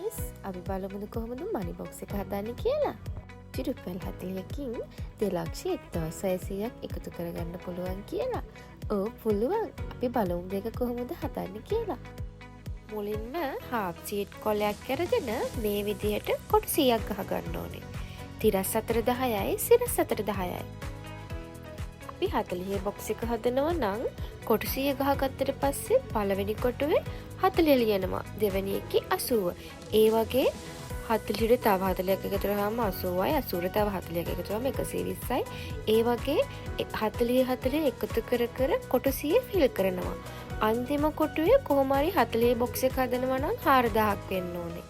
Guys අපි බලමුද කොහොමද මනි box එක හදන්නේ කියලා. රුපියල් 40කින් 2,01,600ක් එකතු කරගන්න පුළුවන් කියලා. ඔව් පුළුවන්. අපි බලමු මේක කොහොමද හදන්නේ කියලා. මුලින්ම half sheet කොලයක් අරගෙන මේ විදිහට කොටු 100ක් ගහ ගන්න ඕනේ. තිරස් අතර 10යි සිරස් අතර 10යි. අපි 40 බොක්ස් එක හදනවා නම් කොටු 100 ගහගත්තට පස්සේ පළවෙනි කොටුවේ 40 ලියනවා. දෙවෙනි එකේ 80. ඒ වගේ 40ට තව 40ක් එකතු කරාම 80යි 80ට තව 40ක් එකතු කරාම 120යි. ඒ වගේ 40 එකතු කර කර කොටු 100 ෆිල් කරනවා. අන්තිම කොටුවේ කොහොම හරි 40 බොක්ස් එක හදනවා නම් 4000ක් වෙන්න ඕනේ.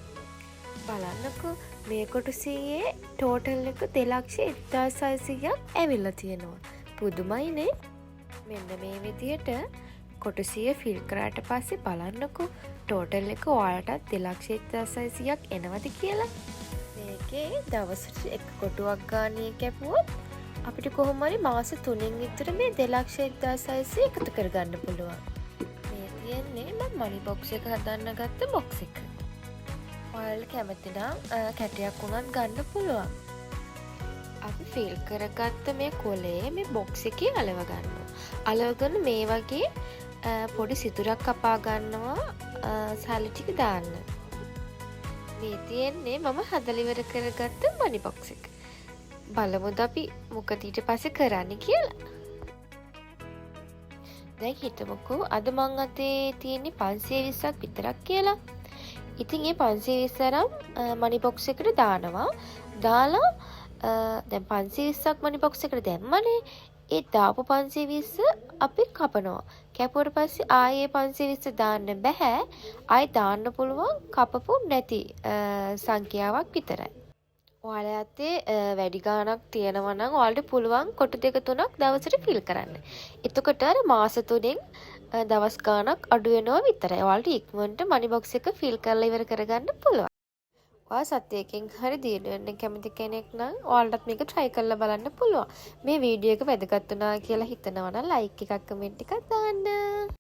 බලන්නකෝ මේ කොටු 100ේ ටෝටල් එක 2,01,600ක් ඇවිල්ලා තියෙනවා. පුදුමයිනේ. මෙන්න මේ විදියට කොටු 100 ෆිල් කරාට පස්සේ බලන්නකෝ ටෝටල් එක ඔයාලටත් 2,01,600ක් එනවද කියලා. මේකේ දවසට එක කොටුවක් ගානේ කැපුවොත් අපිට කොහොම හරි මාස 3න් විතර මේ 2,01,600 එකතු කරගන්න පුළුවන්. මේ තියෙන්නේ මම මනි බොක්ස් එක හදන්න ගත්ත බොක්ස් එක. ඔයාලා කැමති නම් කැටයක් වුණත් ගන්න පුළුවන්. අපි ෆිල් කරගත්ත මේ කොලේ මේ බොක්ස් එකේ අලව ගන්නවා. අලවගෙන මේ වගේ පොඩි සිතුරක් කපා ගන්නවා සල්ලි ටික දාන්න. මේ තියෙන්නේ මම හදලා ඉවර කරගත්ත මනි බොක්ස් එක. බලමුද අපි මොකද ඊට පස්සේ කරන්න කියලා. දැන් හිතමුකෝ අද මං අතේ තියෙන්නේ 520ක් විතරක් කියලා. ඉතින් මේ 520 අරන් මනි බොක්ස් එකට දානවා. දාලා දැන් 520ක් මනි බොක්ස් එකට දැම්මනේ. ඒ දාපු 520 අපි කපනවා. කැපුවට පස්සේ ආයේ 520 දාන්න බෑ. ආයේ දාන්න පුළුවන් කපපු නැති සංඛ්‍යාවක් විතරයි. ඔයාලා අතේ වැඩි ගාණක් තියෙනවා නම් ඔයාලට පුළුවන් කොටු 2-3ක් දවසට ෆිල් කරන්න. එතකොට අර මාස 3න් දවස් ගාණක් අඩු වෙනවා විතරයි. ඔයාලට ඉක්මනට මනි බොක්ස් එක ෆිල් කරලා ඉවර කරගන්න පුළුවන්. ඔයා සතියකින් හරි දිනු වෙන්න කැමති කෙනෙක් නම් ඔයාලටත් මේක try කරලා බලන්න පුළුවන්. මේ වීඩියෝ එක වැදගත් වුණා කියලා හිතනවා නම් like එකක් කමෙන්ට් එකක් දාන්න.